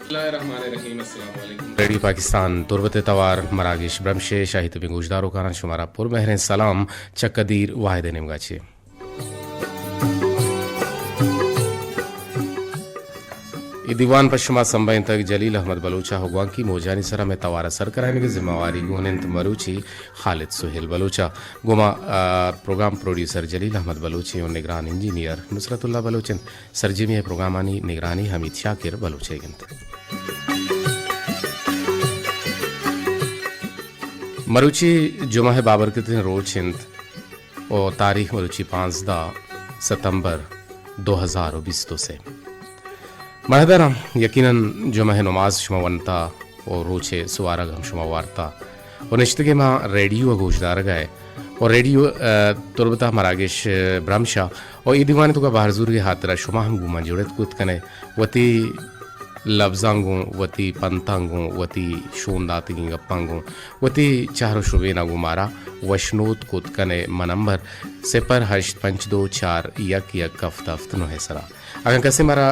radio Pakistan Turbat तवार मरागिश ब्रमशे शाहिद बिन गुजदारो काना शुमारा पुरमहरें सलाम चक्कदीर वाहिद निमगाचे दीवान पश्चिमा संबयन तक जलील अहमद बलूचा हुआ की मोजानी सरा में तवारा सर कराने की जिम्मेवारी गुहनंत मरूची खालिद सुहेल बलूचा गुमा प्रोग्राम प्रोड्यूसर जलील अहमद बलूची और निगरान इंजीनियर नुसरतुल्ला बलूचन सरजिमी प्रोग्रामानी निगरानी हमीद शाकिर बलूचे गिनत मरूची जुमा है बाबरकतिन रोज हिंद और तारीख मरूची 15 सितंबर 2020 से महदरम यकीनन जुमा है नमाज शुमा वनता और रोचे सुवारा गम शुमा वार्ता और निश्तगे माँ रेडियो गोशदार गए और रेडियो तुरबता मरागिश ब्रह्मशा और ये दीवाने तो का बाहरजूर के हाथ शुमा हम गुमा जुड़त कूद कने वती लफ्जांगू वती पंतांगू वती शोंदातगी गप्पांगू वती चारो शुबेना गुमारा वशनोत कूद कने मनंबर 08224 यक हफ्त नो है सरा अगर कैसे मारा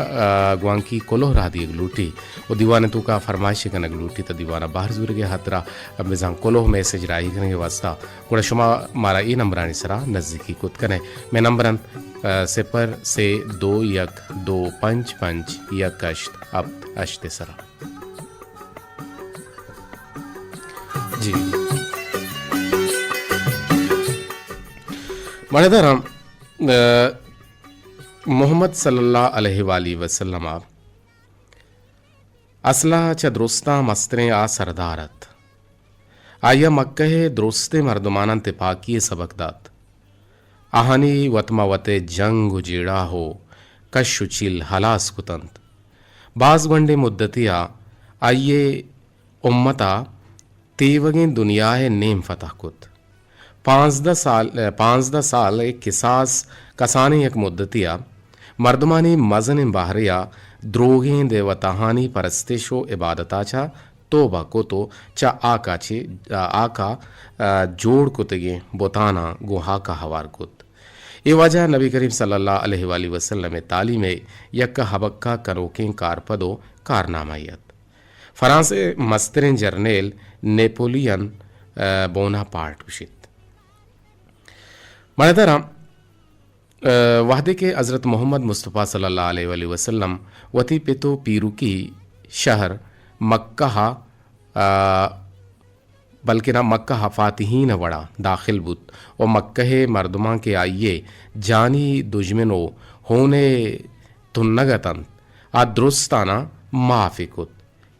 ग्वांकी कोलो रहा दी गलूटी वो दीवाने तो का फरमाइश कने गलूटी तो दीवाना बाहर जुर के हाथरा अब मिजां कोलो मैसेज राही करने के वास्ता गुड़ा शुमा मारा ये नंबरानी सरा नज़दीकी कुत कने मैं नंबरन 0 से 2 1 2 5 5 1 अब अश्ते सरा जी मणिधरम मोहम्मद सल्लल्लाहु अलैहि वसल्लम असला च दुरुस्ता मस्तरें आ सरदारत आया मक्के दुरुस्ते मर्दमानन ते पाकिए सबकदात आहानी वतमा वते जंग जेड़ा हो कशुचिल हलास कुतंत बाज वंडे मुद्दतिया आइये उम्मता तेवगे दुनिया है नेम फतह कुत 15 साल एक किसास कसाने एक मुद्दतिया मर्दमानी मजन बाहरिया द्रोगें देवताहानी परस्तिशो इबादताचा तोबा को तो चा आका जोड़ कुतगे बोताना गुहा का हवार कुत ये वजह नबी करीम सल्लल्लाहु अलैहि वसल्लम तालीम यक्का हबक्का करोकें कारपदो कारनामायत फ्रांसे मस्तरें जर्नेल नेपोलियन बोनापार्ट उशित मणिधरा वाहदे के हज़रत मोहम्मद मुस्तफ़ा सल्लल्लाहु अलैहि वसल्लम वती पितो पीरुकी शहर मक्का बल्कि ना मक्का फातिहीन वड़ा दाखिल बुत और मक्के मर्दमा के आइए जानी दुश्मनो होने तुन्नगतन आ दुरुस्ताना माफिकुत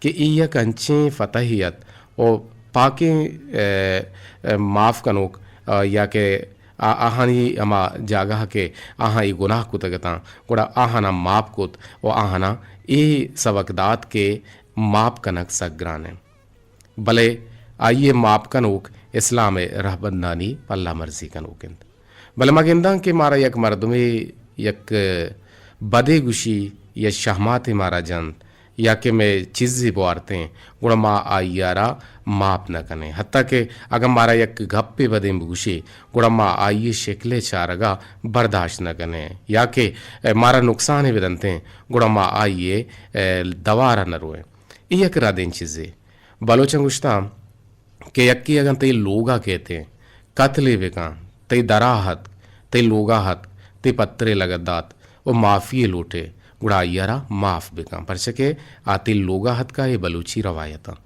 कि इया कंचे फतहियत और पाके माफ कनोक या के आहानी अमा जागा के आहा ई गुनाह कुतगता गुड़ा आहाना माप कुत और आहाना ई सबकदात के माप कनक सग्राने भले आइए माप कनोक इस्लाम रहबंदानी पल्ला मर्जी कनोकिंद भले मगिंदा के मारा यक मर्दमे यक बदे गुशी या शहमात मारा जंत या कि मैं चीज़ी बुआरते गुड़ा माँ आइयारा माप न कने हत्ता के अगर मारा यक गप्पे बदे बुशी गुड़ा माँ आइए शिकले चारगा बर्दाश्त न कने या कि मारा नुकसान है बदनते गुड़ा माँ आइए दवारा न रोए यक रादें चीज़ें बलोचन गुश्ता के यक्की अगर ते लोगा कहते कतले बेका ते दराहत ते लोगाहत ते पत्रे लगदात और माफ़ी लूटे गुड़ा यारा माफ बेका पर सके आते लोगा हद का ये बलूची रवायता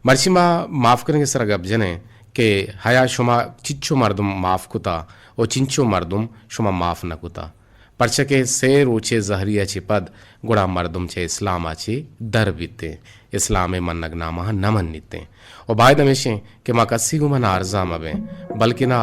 मर्शिमा माफ करेंगे सर गबजने के हया शुमा चिच्चो मर्दम माफ कुता और चिंचो मर्दम शुमा माफ न कुता पर सके से रोचे जहरिया चिपद गुड़ा मर्दम छे इस्लाम आचे दर बीते इस्लाम मन नगनामा नमन निते और बायद हमेशे कि माँ कसी गुमा ना अर्जा मबे बल्कि ना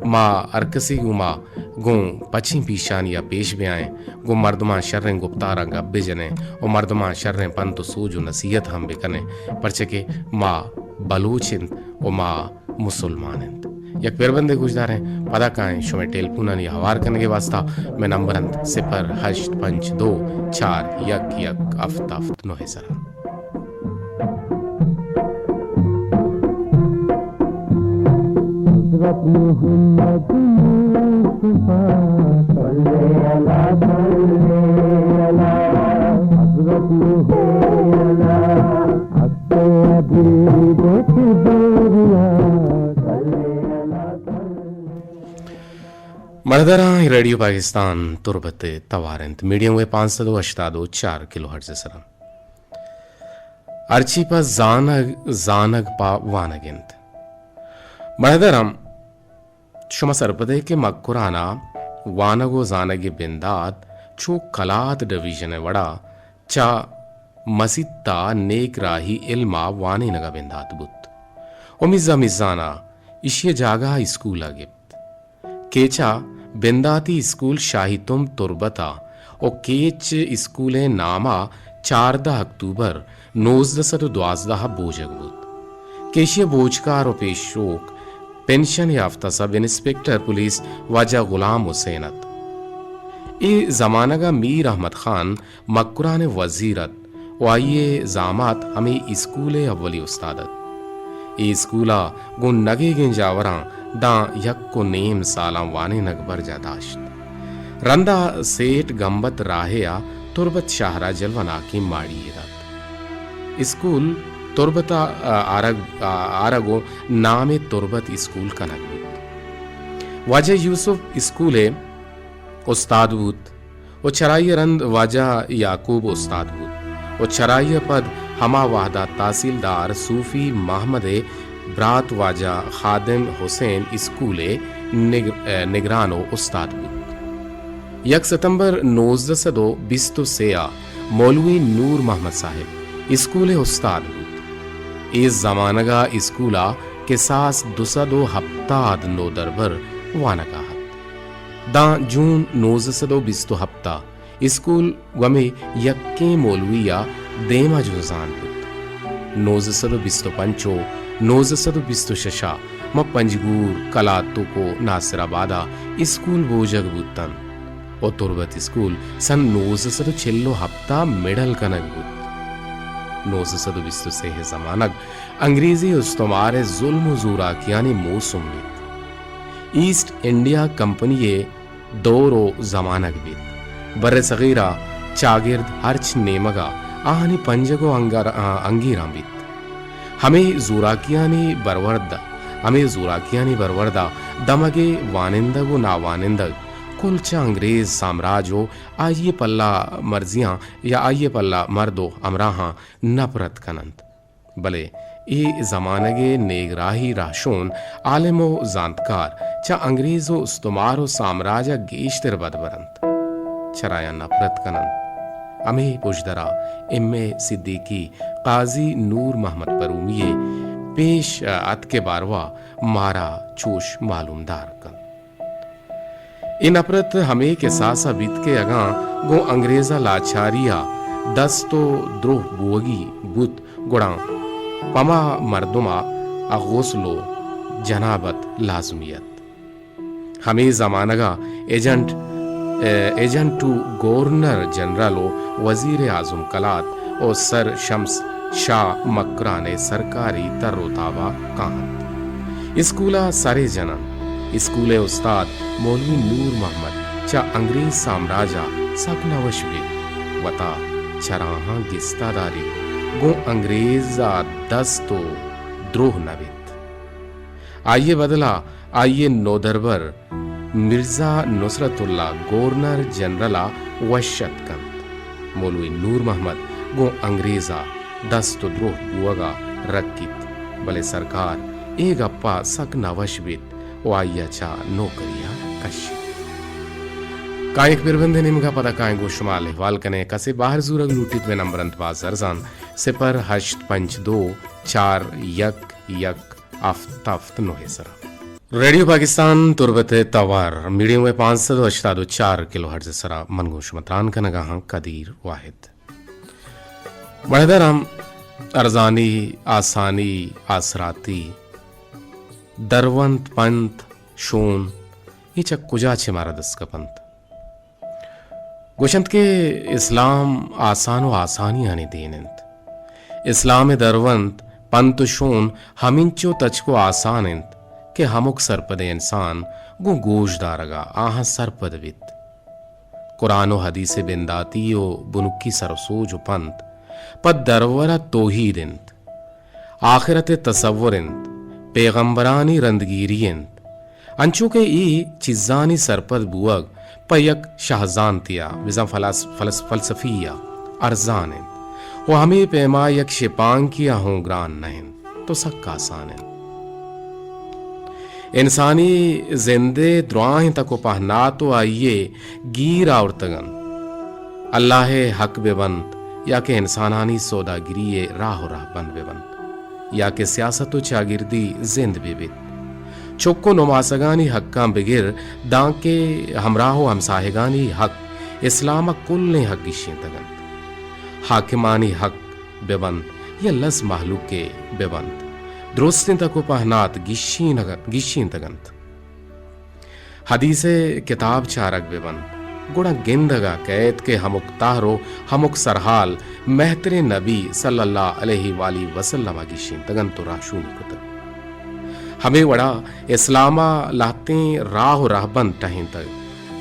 माँ अरकसी गुमा गो पची पीशान या पेश भी आए गो मर्दमा शर्रें गुप्तारा गब्बे जने और मर्दमा शर्रें पंत सूजो नसीहत हम बेकने परचे के माँ बलूचिन और माँ मुसलमानिंद यक पेरबंदे गुजदार हैं पता काएं शुमे टेलपुना नि हवार करने के वास्ता मैं नंबरंत 08224 यक अफ्ताफ्त नो है सरा मोहम्मद मुस्तफा सल्ले अला हज़रत मळदरा रेडियो पाकिस्तान तुरबत तवारंत मीडियम वे 584 किलो हर्ट्ज सरा अर्ची पा जानग पा वानगिंत मळदरम शुमा सरपदे के मक्कुराना वानगो जानगे बिंदात चो कलात डिवीजन वड़ा चा मसित्ता नेक राही इल्मा वाने नगा बिंदात बुत ओ मिज़ा मिज़ाना इशिये जागा स्कूल आगिब्त केचा बिंदाती स्कूल शाहितुम तुरबता और केच स्कूले नामा 14 अक्टूबर 1912 बोजगबुत केशिया बोजकार और पेशोक पेंशन याफ्ता सब इंस्पेक्टर पुलिस वाजा गुलाम हुसैनत ए जमाना का मीर अहमद खान मक्कुरा ने वजीरत वाइये जामात हमें स्कूले अव्वली उस्तादत ए स्कूला गुन नगे गिन जावरा दा यक को नेम साला वाने नगबर जादाश्त रंदा सेठ गंबत राहेया तुरबत शाहरा जलवना की माड़ी रत स्कूल तुरबता आरगो नामे तुरबत स्कूल का नगबुत वाजा यूसुफ स्कूले उस्ताद बुत वो चराइय रंद वाजा याकूब उस्ताद बुत वो चराइय पद हमा वाहदा तहसीलदार सूफी महमदे ब्रात वाजा खादिम हुसैन स्कूले निगरानो उस्ताद बुत 1 सितंबर 1923 मौलवी नूर मोहम्मद साहिब स्कूले उस्ताद बुत इस जमानगा स्कूला के सास दुसदो हफ्ताद नो दरबर वानगाहत दा जून 1920 हफ्ता स्कूल वमे यक्के मौलविया देमा जुजान बुत 1925 1926 म पंजगूर कलातुको नासिराबादा स्कूल बोजग बुतन और तुरबत स्कूल सन 1906 हफ्ता मिडल कनक बुत 1920 है जमानक अंग्रेजी उस्तमार जुल्म ज़ूराकियानी मौसम बित ईस्ट इंडिया कंपनी ये दौरो जमानक बित बर्रे सगीरा चागिर्द हर्च नेमगा आहनी पंजगो अंगीरा बित हमें ज़ूराकियानी बरवर्दा दमगे वानिंदगो नावानिंदग कुलचा अंग्रेज साम्राज्यो आइये पल्ला मर्जियां या आइये पल्ला मर्दो अमराहा नफरत कनंत भले ये जमानगे नेगराही राशोन आलिमो जानतकार चा अंग्रेजो उस्तमारो साम्राज्य गेश्तर बदबरंत चराया नफरत कनंत अमे पुजदरा इम्मे सिद्दीकी काजी नूर मोहम्मद परूमिये पेश अत के बारवा मारा चोश मालूमदार कन इन नफरत हमें के सासा बीत के अगा गो अंग्रेजा लाचारिया दस्तो द्रोह बुवगी बुत गुड़ा पमा मर्दुमा अगोसलो जनाबत लाजमियत हमें जमानगा एजेंट टू गवर्नर जनरल वजीर आजम कलात और सर शम्स शाह मक्रा ने सरकारी तर्रोताबा काहत स्कूला सारे जनन स्कूले उस्ताद मौलवी नूर मोहम्मद चा अंग्रेज साम्राज्य सकनवशबे वता चराहा गिस्तादारी गो अंग्रेजा दस्तो द्रोह नवित आइए बदला आइए नोदरबर मिर्जा नुसरतुल्ला गवर्नर जनरला वशत कंत मौलवी नूर मोहम्मद गो अंग्रेजा दस्तो द्रोह बुआगा रक्कित भले सरकार एक अप्पा सक नवशबित वाइया चा नौकरिया कश्य कायक बिरबंदे निमगा पदा कायक गो शुमाल हवाल कने कसे बाहर जूरग लूटित में नंबर अंतबाज अरजान सिपर हश्त पंच 2 4 यक यक आफ्ताफ्त नोहेसरा रेडियो पाकिस्तान तुरबत तवार मीडियम में 584 किलो हर्ट्ज सरा मनगोश मतरान का नगाह कदीर वाहिद बढ़दराम अरजानी आसानी आसराती दरवंत पंत शोन ये चक कुजा छे मारा दस का पंत गोशंत के इस्लाम आसान व आसानी आने देनंत इस्लाम दरवंत पंत शोन हमिंचो तचको आसानंत के हमुक सरपदे इंसान गो गोशदारगा आहा सरपदवित कुरान व हदीस बिंदाती ओ बुनुकी सरसोज पंत पद दरवरा तोहीदिंत आखिरत तसव्वुरिंत पैगंबरानी रंदगीरियंत अंचू के ई चिज़ानी सरपद बुअग पयक शाहजान तिया विज़ा फलसफिया अर्जान वो हमें पैमा यक शिपांग किया हों ग्रान नहन तो सक्का आसान इंसानी जिंदे द्रुआं तक पहना तो आइए गीर और तगन अल्लाह हक बेबंद या के इंसानानी सौदागिरी राह बन बेबंद या के सियासत चागिर्दी जिंद बेबित चुक्को नुमासगानी हक्का बिगिर दांके हमराहो हमसाहेगानी हक इस्लाम कुल ने हक गिशें तगंत हाकिमानी हक बेबंद या लस महलूक के बेबंद द्रोस्तिन तक पहनात गिशीं तगंत हदीसे किताब चारक बेबंद गुड़ा गिंदगा कैद के हमुक तारो हमुक सरहाल महतरे नबी सल्लल्लाहु अलैहि वसल्लम गिशीं तगंत तो राशूनी कुतब हमें वड़ा इस्लामा लाते राह राहबन टहें तक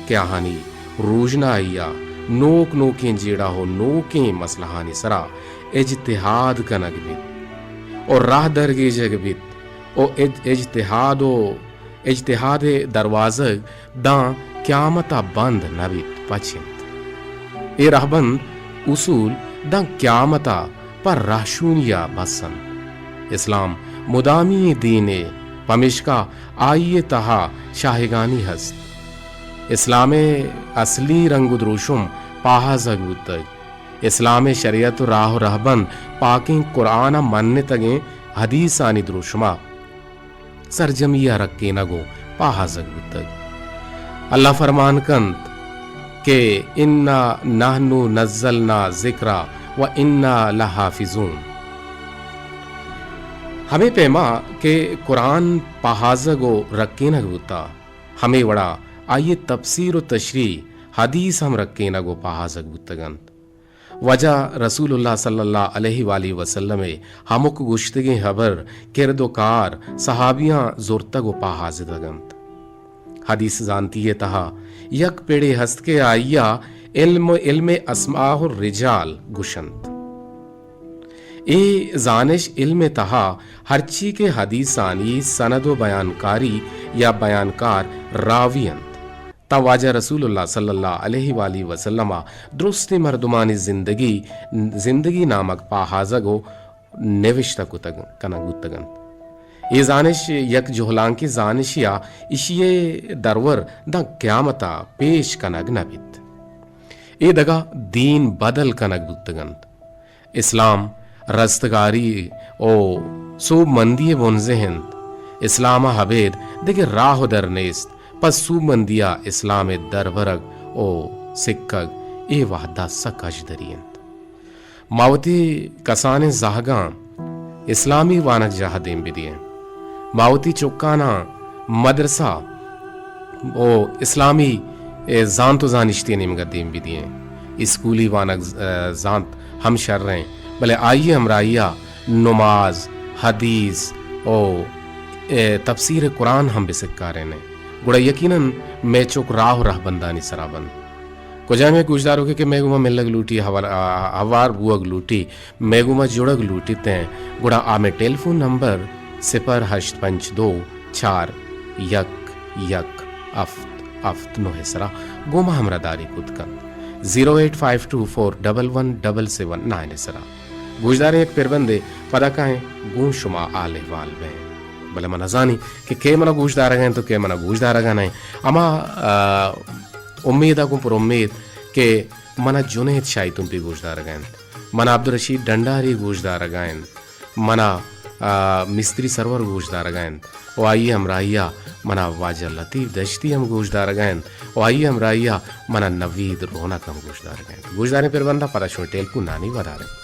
क्या हानि रूजना आइया नोक नोकें जेड़ा हो नोकें मसलहानी सरा इज्तिहाद का नगबित और राह दरगे जगबित और इज्तिहाद दरवाज़ दा क्यामता बंद नबित पचिंत ए रहबंद उसूल दा क्यामता पर राशूनिया बसन इस्लाम मुदामी दीने पमिश्का आइए तहा शाहिगानी हस्त इस्लामे असली रंगुद्रोशुम पाहा जगुतग इस्लामे शरीयत राह रहबन पाकिं कुरान मन्ने तगे हदीसानी द्रोशुमा सरजमिया रक्के नगो पाहा जगुतग अल्लाह फरमान कंत के इन्ना नहनु नज़्ज़लना ज़िक्रा व इन्ना लहाफिज़ून हमें पैमा के कुरान पहाज़गो रक्के नगुता हमें वड़ा आइए तफसीर व तशरी हदीस हम रक्के नगो पहाज़गुतगंत वजह रसूलुल्लाह सल्लल्लाहु अलैहि वसल्लम हमुक गुश्तगे हबर किरदोकार सहाबियां जोरतगो पहाज़गंत हदीस जानती है तहा यक पेड़े हस्त के आइया इल्म अस्माहुर रिजाल गुशंत ए जानिश इल्म तहा हरची के हदीसानी सनद व बयानकारी या बयानकार रावियंत तवाजा रसूलुल्लाह सल्लल्लाहु अलैहि वसल्लम दुरुस्त मर्दुमानी जिंदगी नामक पाहाज़गो नेविश्ता कनगुतगन ये जानिश यक जोहलां की जानिशिया इशिये दरवर द क्यामता पेश कनग नबित ए दगा दीन बदल कनग गुतगन इस्लाम रस्तगारी ओ सूब मंदिये वनजहंद इस्लामा हबेद देखे राह दर नेस्त पस सूब मंदिया इस्लाम दरबरग ओ सिक्कग ए वाहदा सकज दरियंत मावती कसाने जाहगा इस्लामी वानक जहादें बिदिए मावती चुक्काना मदरसा ओ इस्लामी जानतो जानिश्ती निमगदें बिदिए स्कूली वानक जानत हम शर रहे भले आइए हमराइया नमाज हदीस ओ तफसीर कुरान हम बिसक्कारे ने गुड़ा यकीनन मैं चुक राह राह बंदानी सराबंद कुजा में गुजदारों के मैगुमा मिलग लूटी हवार बुअग लूटी मैगुमा जुड़ग लूटी तें गुड़ा आमे टेलीफोन नंबर 082 4 यक यक अफ्त अफ्त नो हेसरा गोमा हमरा दारी कुदकन 08524117779 हेसरा गुजदारे एक पिरबंदे पदा काएं गूं शुमा आले वाल में भले मना जानी कि मना गुजदार गए तो के मना गुजदार गए नहीं अमा उम्मीद को पर उम्मीद के मना जुनेद शाही तुम भी गुजदार गए मना अब्दुल रशीद डंडारी गुजदार गए मना मिस्त्री सरवर गुजदार गए वो आइए हमराइया मना वाजा लतीफ दश्ती हम गुजदार गए वो आइए हमराइया मना नवीद रौनक हम गुजदार गए गुजदारे फिर बंदा पता शो टेल को नानी बता रहे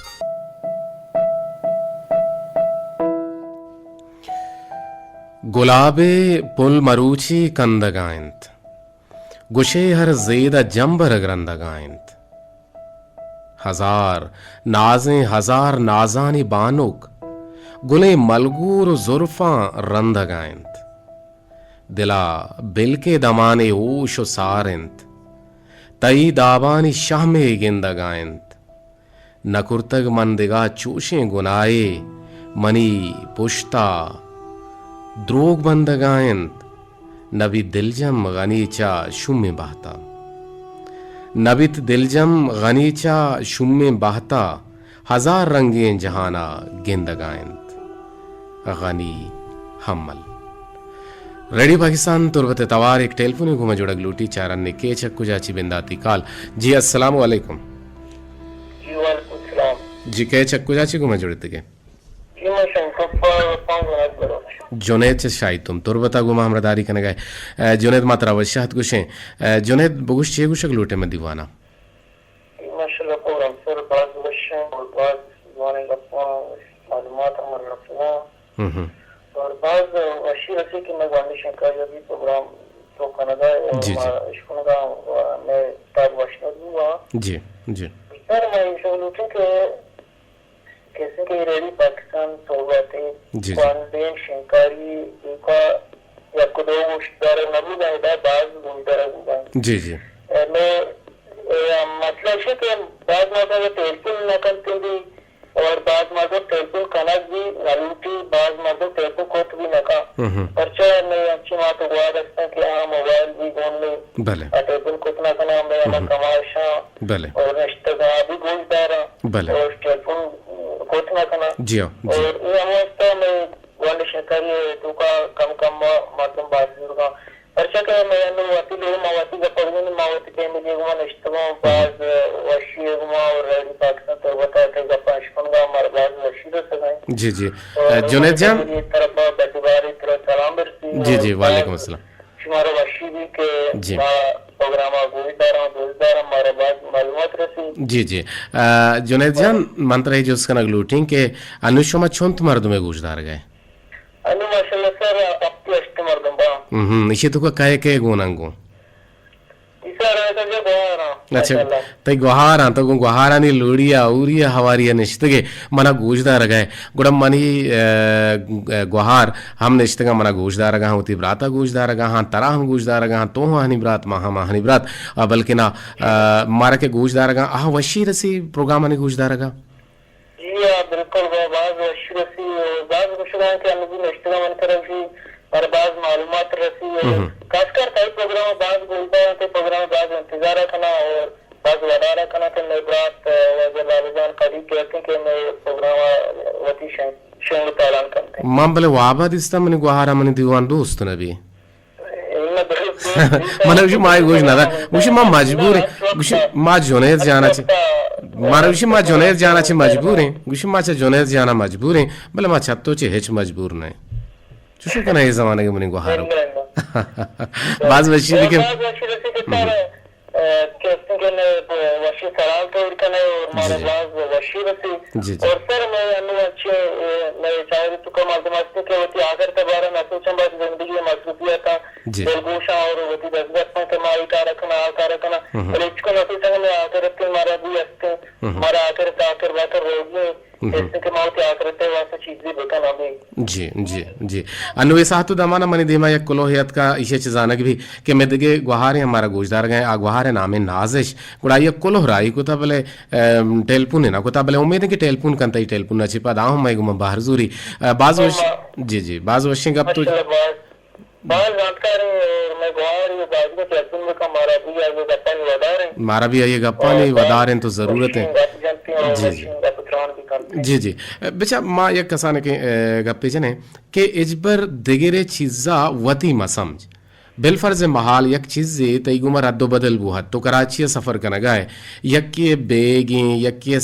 गुलाबे पुल मरूची कंदगायंत गुशे हर जेदा जंबर ग्रंदगायंत हजार नाजानी बानुक गुले मलगूर जुर्फा रंदगायंत दिला बिल के दमाने ओशो सारंत तई दाबानी शाह में गिंदगायंत नकुर्तग मंदिगा चूशें गुनाए मनी पुश्ता द्रोग बंदगायंत नबी दिलजम गनीचा शुम्मे बहता नबित दिलजम गनीचा शुम्मे बहता हजार रंगें जहाना गेंदगायंत गनी हम्मल रेडियो पाकिस्तान तुरबत तवार एक टेलीफोन घुमा जुड़क लूटी चारन ने के चक्कू जाची बिंदाती काल जी अस्सलाम वालेकुम जी के चक्कू जाची घुमा जुड़ते के जुनेद शाही तुम तुरबता गुमा हमरा दारी कने गए जुनेद मात्रा वशाहत गुशे जुनेद बगुश छे गुशक लूटे में दीवाना माशाल्लाह प्रोग्राम सर बाज वशा और बाज दीवाने का मालूमात हमारे रखना और बाज वशी रसी की मैं शंकर भी प्रोग्राम तो कनाडा और इसको मैं ताब वशना दूंगा जी जी सर मैं इसे लूटे के कैसे के रेडी पाकिस्तान तो बातें क्वारंटाइन शंकारी का या कुछ मुश्तर नबी जाएगा बाज गुंडर होगा जी जी मैं मतलब है कि बाद में टेलीफोन न करते भी और बाद में टेलीफोन कनेक्ट भी नालूटी बाद में टेलीफोन कोट भी न का परचा मैं अच्छी बात हुआ रखता कि हाँ मोबाइल भी गोन में भले टेलीफोन कोट ना करना मैं ना कमाशा भले और रिश्तेदार भी गोलदारा भले और टेलीफोन कोट ना करना जी और ये हमारे में वाले शकारी तो का कम माध्यम बात होगा परचा के मैं वाती लोग मावती का पगने मावती के में गुमा नष्टवा बाज वशी गुमा और रेडी पाकिस्तान तो बता के गपाश पंगा हमारे बाज वशी तो सगाई जी जी जुनेद जान ये तरफ बदबारी तरफ सलाम बरसी जी जी वालेकुम अस्सलाम हमारे वशी भी के प्रोग्राम गोलदार हमारे बाज मालूमात रसी जी जी जुनेद जान मंत्र जो उसका नगलूटिंग के अनुशमा छुंत मर्द में गुजदार गए अनु माशाल्लाह सर अपने अष्ट मर्दम बा इसे तो का के गोनांगो इसा रहता जो गोहारा अच्छा तई गोहारा तो गोहारा नी लुड़िया उरिया हवारिया निश्तगे मना गुजदार गए गुडम मनी गोहार हम निश्तगा मना गुजदार गा होती ब्राता गुजदार गा हां तरा हम गुजदार गा तो हनी ब्रात महा हनी ब्रात बल्कि ना मारा के गुजदार गा आ वशी रसी प्रोग्राम ने गुजदार गा जी बिल्कुल बाज वशी रसी बाज मुशरा के अनुभव निश्तगा मन तरफ भी और बाज मालूमात रसी खासकर कई प्रोग्राम बाज बोलता है तो प्रोग्राम बाज इंतजार करना और बाज वडारा करना तो नबरात वजलालजान कभी कहते हैं कि मैं प्रोग्राम वती शेंग तालान करते हैं मां भले वाबा दिसता मने गोहारा मने दीवान दोस्त नबी मने उसी माय गोश ना उसी मां मजबूर है उसी मां जुनेद जाना चाहिए मारा उसी मां जुनेद जाना चाहिए मजबूर है उसी मां जुनेद जाना मजबूर है भले मां छत्तो चे हेच मजबूर नहीं चुशु कना ये जमाने के मने गोहारो बाज वशी के कहते हैं वशी सलाम तो करने और हमारे बाज वशी रसी और सर मैं अच्छे मैं चाहे तो कम आजमाते के होती आखिर के बारे में सोचा बात जिंदगी में मसरूफियत था दिलगोशा और होती दसगत के माई का रखना और इसको नती संग में आकर के हमारा भी अस्ते हमारा आकर बाकर रोगी ऐसे के माउती आकर ते वैसे चीज भी देखा ना भी जी जी जी अनु सातु दमाना मनी देमा एक कोलोहियत का इसे चजानक भी के मेदगे गुहारे हमारा गोजदार गए आ गुहारे नामे नाजिश गुड़ाई कोलोहराई को तबले टेलपुन ना को तबले उम्मीद है कि टेलपुन कंतई टेलपुन अच्छी पदा हूं मैं गुम बाहर जूरी बाज जी जी बाज वशिंग अब तो बाज जानकार मैं गुहार ये बाज को टेलपुन में का मारा भी ये गप्पा नहीं वदा रहे तो जरूरत है जी जी जी बेचा माँ एक कसाने के गप्पे जने के इजबर दिगरे चीज़ा वती मा समझ बिलफर्ज महाल यक चीज़ तईगुमर अद्दो बदल बुहत तो कराची सफ़र कन गए यक्के बेगें यक्के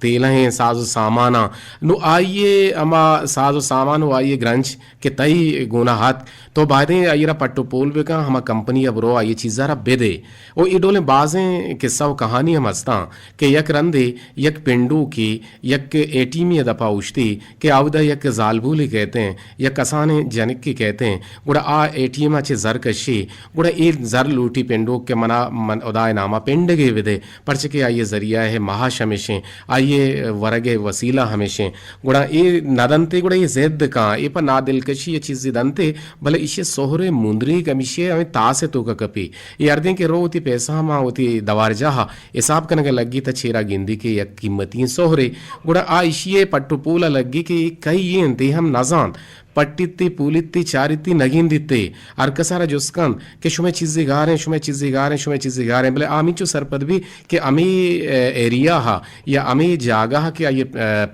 तेलें साजो सामाना नु आइए अमा साजो सामान आइए ग्रंच के तई गुना हाथ तो बादें आइरा पट्टो पोल बेका हम कंपनी अब रो आइए चीज़ जरा बेदे ओ इडोले बाजें किस्सा व कहानी हम हंसता के यक रंदे यक पिंडू की यक एटीमी दफा उछती के आवदा यक जालबूली कहते हैं यक कसाने जनिक की कहते हैं गुड़ा आ एटीएम अच्छे जरकश वशी गुड़ा ए जर लूटी पेंडो के मना मन उदाय नामा पेंडगे विदे परचके आइए जरिया है महाश हमेशे आइए वरगे वसीला हमेशे गुड़ा ए नदंते गुड़ा ये जिद का ए पर ना दिलकशी ये चीज़ दंते भले इसे सोहरे मुंदरी कमिशे हमें तासे तो का कपी ये अर्दें के रो होती पैसा मा होती दवार जहा हिसाब कनगे लगी त छेरा गिंदी के या कीमती सोहरे गुड़ा आ इशिये पट्टू पूला लगी कि कई ये इंते हम नजान पट्टित्ती पूलित्ती चारित्ती नगिंदित्ते अरकसारा जुस्कन के शुमे चीज़ें गा रहे शुमे चीज़ें गा रहे शुमे चीज़ें गा रहे बोले आमी चो सरपद भी कि अमी एरिया हा या अमी जागा हा कि ये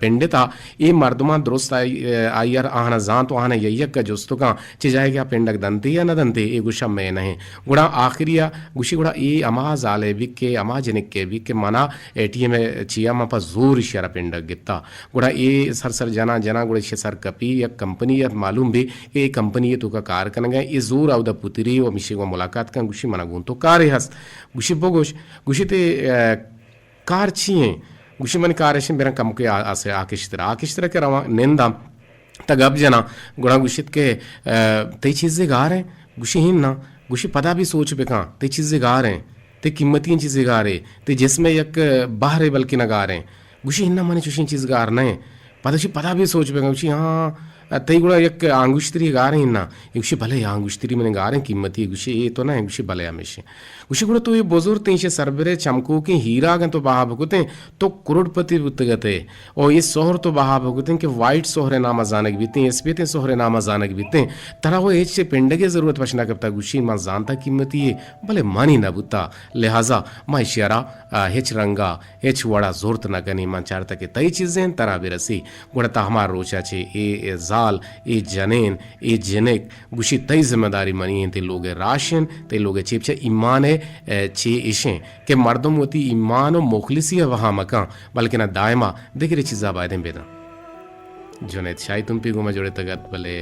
पिंडिता ये मर्दमा दुरुस्त आयर आहना जान तो आहना ययक का जुस्तु का चिजाए क्या पिंडक दंती या न दंती ये गुशा में नहीं गुड़ा आखिरिया गुशी गुड़ा ये अमा जाले बिक के अमा जनिक के बिक के मना एटीएम में चिया मा पर जोर इशारा पिंडक गित्ता गुड़ा ये सर जना जना गुड़े सर कपी या कंपनी मालूम भी कि कंपनी तो का कार कन गए ये जोर आउदा पुतरी और मिशी को मुलाकात का गुशी मना गुन तो कार हस गुशी बोगोश गुशी ते कार छिए गुशी मन कार है मेरा कम के आसे आकिश्तरा के रवा निंदा तगब जना गुणा गुशित के ते चीजें गा रहे गुशी हिन ना गुशी पता भी सोच पे कहाँ ते चीजें गा रहे ते कीमती चीजें गा रहे ते जिसमें एक बाहर बल्कि न गा रहे गुशी हिन्ना माने चुशी चीज गा रहे पता भी सोच पे गुशी हाँ तई गुड़ा एक आंगुश्तरी गा रही ना गुशी भले आंगुश्तरी मैंने गा रहे कीमती गुशी ये तो ना है गुशी भले हमेशा गुशी गुड़ा तो ये बुजुर्ग तीन सरबरे चमको के हीरा गए तो बहा भगुते तो करोड़पति बुतगते और ये सोहर तो बहा भगुते कि वाइट सोहरे नामा जानक बीते इस बीते सोहरे नामा जानक बीते तरह वो एज से पिंड के जरूरत पछना करता गुशी माँ जानता कीमती है भले मानी न बुता लिहाजा माँ इशारा हिच रंगा हिच वड़ा जोरत न कनी माँ चारता के तई चीजें तरह बिरसी गुड़ता हमारा रोचा छे ए ए जनेन ए जनेक गुशी तई जिम्मेदारी मनी ते लोग राशन ते लोग चिपचे ईमान चे इशें के मर्दम होती ईमान और मुखलिसी वहाँ मका बल्कि ना दायमा देख रही चीज़ा बायदे बेदा जुनेद शायद तुम पी गुमा जोड़े तगत भले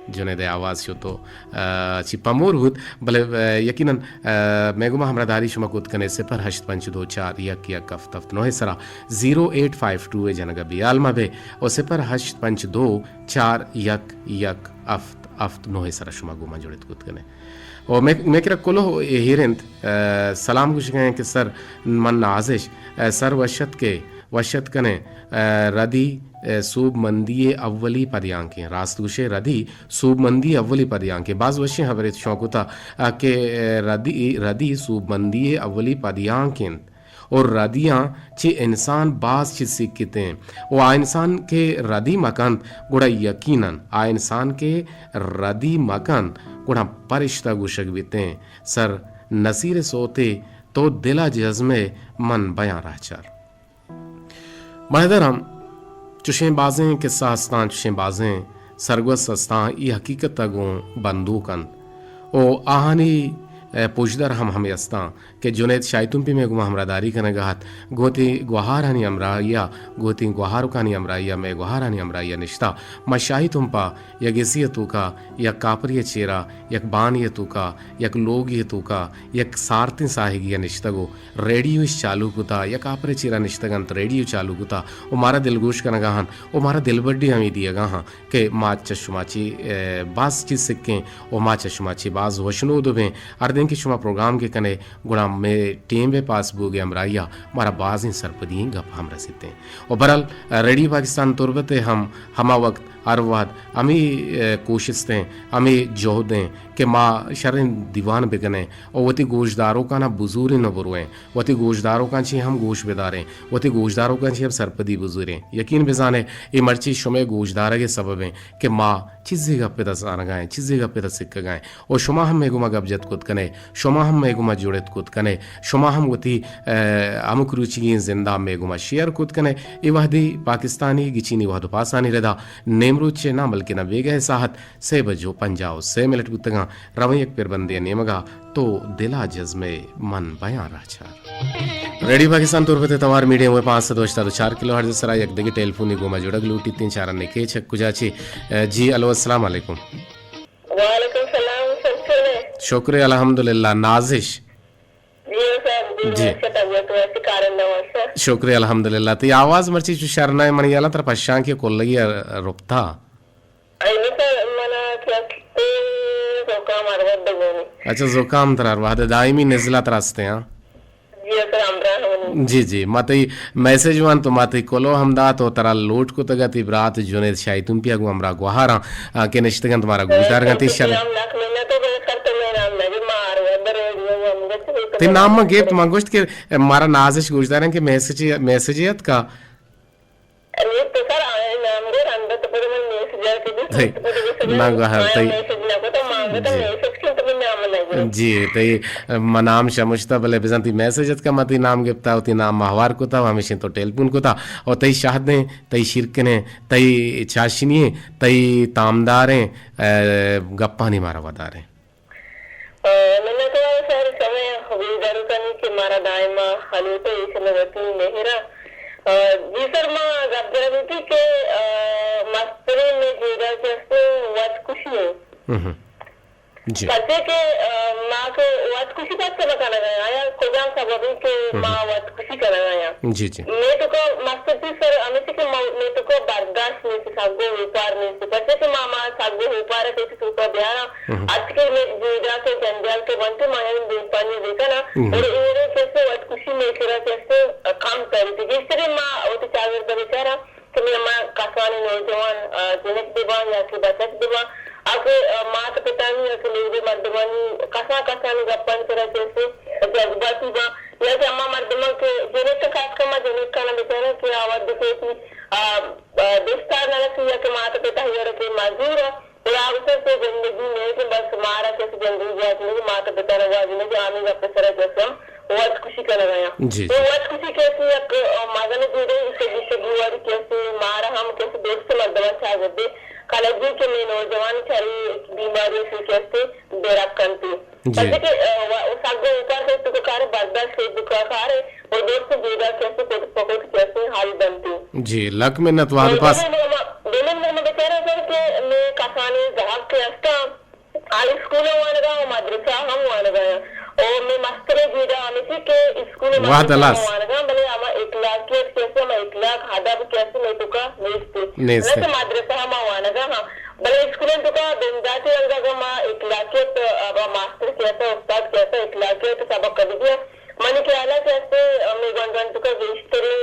जुनेद आवाज़ शो तो चिपमोर हुत भले यकीनन मैं गुमा हमरा दारी शुमा कुत कने से पर हश्त पंच दो चार यक यक अफ्त अफ्त नोहे सरा 0852 ए जनगा बियाल मबे और से पर हश्त पंच दो चार यक यक अफ्त अफ्त नोहे सरा शुमा गुमा जोड़े कुत कने और मैं किरा कुलो हिरंत सलाम कुछ गए कि सर मन नाजिश सर वशत कने रदी सूब मंदी अव्वली पदियांके रास्तुशे रदी सूब मंदी अव्वली पदियांके बाज वशे हवरे शौकुता के रदी सूब मंदी अव्वली पदियांके और रदियाँ चे इंसान बाज चीज सीखते हैं वो आ इंसान के रदी मकान गुड़ा यकीनन आ इंसान के रदी मकान गुड़ा परिश्ता गुशक बीते हैं सर नसीर सोते तो दिला जज्मे मन बयां रहचार महदर हम चुशें बाजें किस्सा हस्तां चुशें बाजें सरगस हस्तां ये हकीकत तगों बंदूकन ओ आहानी पुजदर हमें हस्तां के जुनेद शायतुम भी में गुमा हमरादारी कने गहात गोती गुहारानी अमराइया गोती गुहारुकानी अमराइया में गुहारानी अमराइया निश्ता मशाही तुम पा यक इसियतु का यक कापरिय चेरा यक बानियतु का यक लोगियतु का यक सारती साहिगिया निश्तगो रेडियो चालू कुता यक कापरे चेरा निश्तगंत रेडियो चालू कुता ओ मारा दिलगोश कने गहान ओ मारा दिलबड्डी हमें दिया गहा के मा चशमाची बास चीज सिक्के ओ मा चशमाची बाज वशनो दुबे अर्दें की शुमा प्रोग्राम के कने गुणा में टीम पे पास बोगे अमराइया हमारा बाज़ सरपदी गप हम रसीते हैं और बरल रेडियो पाकिस्तान तुरबते हम हमा वक्त हर वाद हमें कोशिश दें हमें जोह दें कि माँ शरण दीवान बिगने और वती गोशदारों का ना बुजुर्ग न बुरुएं वती गोशदारों का छी हम गोश बेदारें वती गोशदारों का छी अब सरपदी बुजुरें यकीन बेजाने ये मर्ची शुमे गोशदार के सबब हैं कि माँ चीज़े गप्पे दस आना गाएं चीज़े गप्पे दस सिक्का गाएं और शुमा हम मेगुमा गबजत कुत कने शुमा हम मेगुमा जुड़त कुत कने शुमा हम वती अमुक रुचि जिंदा मेगुमा शेयर कुत कने ये वहदी पाकिस्तानी गिचीनी वहदो पासानी रदा नेमरूचे ना बल्कि ना बेगे साहत से बजो पंजाओ से मिलट गुतगा रवैय पेर बंदे नेमगा तो दिला जज्मे मन बयां राचार रेडियो पाकिस्तान तुरबते तवार मीडियम में 5 से 2.4 किलो हर्ज सरा एक दगी टेलीफोन गोमा जुड़क लूटी 3-4 ने के छक कुजाची जी अलो अस्सलाम वालेकुम वालेकुम सलाम सब शुक्र अल्हम्दुलिल्लाह नाजिश जी शुक्रिया अल्हम्दुलिल्लाह ती आवाज मर्ची शरना मनी याला तर पश्चां के कोल्लगी रुपता ऐनी सर मना क्या ते रोका मारवत होनी अच्छा जुकाम तरार वादे दायमी नज़ला त्रासते हैं जी सर अमरान होनी जी जी मतई मैसेज वन तो मतई कोलो हमदा तो तरा लोट को तगति ब्रात जुनेद शाही तुम पिया गु हमरा गुहारा के निश्तगन तुम्हारा गुजार गति शल हम लाख महीना तो बड़े करते मैं नाम मैं भी मार अंदर हम गए ते नाम गेप मंगोष्ट के मारा नाजिश गुजदार हैं कि मैसेजियत का अरे तो सर नाम गो अंदर तो बड़े मन मैसेज जाके ना गहर तई मैसेज ना को तो मांगे तो मैसेज क्यों तो मैं नाम नहीं जी तई मनाम शमुश्ता बले बिजंती मैसेजत का मती नाम गिफ्ता होती नाम महवार को था हमेशा तो टेलीफोन को था और तई शाहदें तई शिरकने तई चाशनी तई तामदारें गप्पा नहीं मारा वदारें मैंने तो सर समय हवीदारू करने के मारा दायमा हलू तो इस लगती मेहरा जी सर माँ गब्बरती के मस्तरे में जीरा जैसे वत खुशी है जी कहते के माँ को वत खुशी बात से बताना गया या खुदा सबब के माँ वत खुशी करना गया जी जी मैं तो को मस्तर जी सर हमेशा के मैं तो को बर्दाश्त नहीं से सागो व्यापार नहीं से कहते के मामा सागो व्यापार के से को बिहार आज के में जीरा के जंजाल के बनते माया में पानी देखा ना और ये कैसे वत खुशी में करा कैसे काम करती जिस तरह माँ वो तो चावल बेचारा कि मेरा माँ कासवानी नौजवान जनक दीवान या कि बचत दीवान आके मात पिता नहीं आके लेडी मर्दमानी कसा कसानी गप्पन करा जैसे जज्बाती बा या कि अम्मा मर्दमा के जनक का खास कमा जनक का ना बेचारा कि आवाज दिखे कि दोस्तार ना कि या कि मात पिता ही रखे मजदूर और अवसर से जिंदगी में कि बस मारा कैसे जिंदगी जाती है माता पिता लगा जिन्हें जो आने का सरा जैसे हम वत खुशी कर गया तो वत खुशी कैसे एक मगन जुड़े इसे जिसे गुआरी कैसे मारा हम कैसे दोस्त मर्दमा छा गए कलजी के में नौजवान छारी बीमारी से कैसे बेरा करती जैसे कि सागो ऊपर से तो कार बर्दाश्त से दुखा कार और दोस्त जीरा कैसे पकड़ कैसे हाल बनती जी लक में नतवाद पास दोनों में बेचारा सर के मैं कसानी जहाज के अस्ता आल स्कूल वाले का मदरसा हम वाले गया और मैं मास्टर जीरा हमेशा के स्कूल में वाले का भले हम 1 लाख के कैसे मैं 1 लाख आधा भी कैसे मैं तो का नहीं तो मदरसा हम वाले का हां भले स्कूल में तो का बिंदाते लगा का मां 1 लाख के तो अब मास्टर कैसे उस्ताद कैसे 1 लाख के तो सबक कर दिया मैंने क्या आला कैसे मैं गन तो का वेस्टरे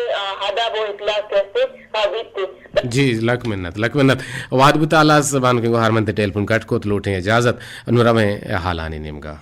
आधा वो 1 लाख कैसे बीतते जी लक मिन्नत वाद बुताला जबान के हार मनते टेलीफोन कट को लोटे इजाजत अनुरा में हालानी निमगा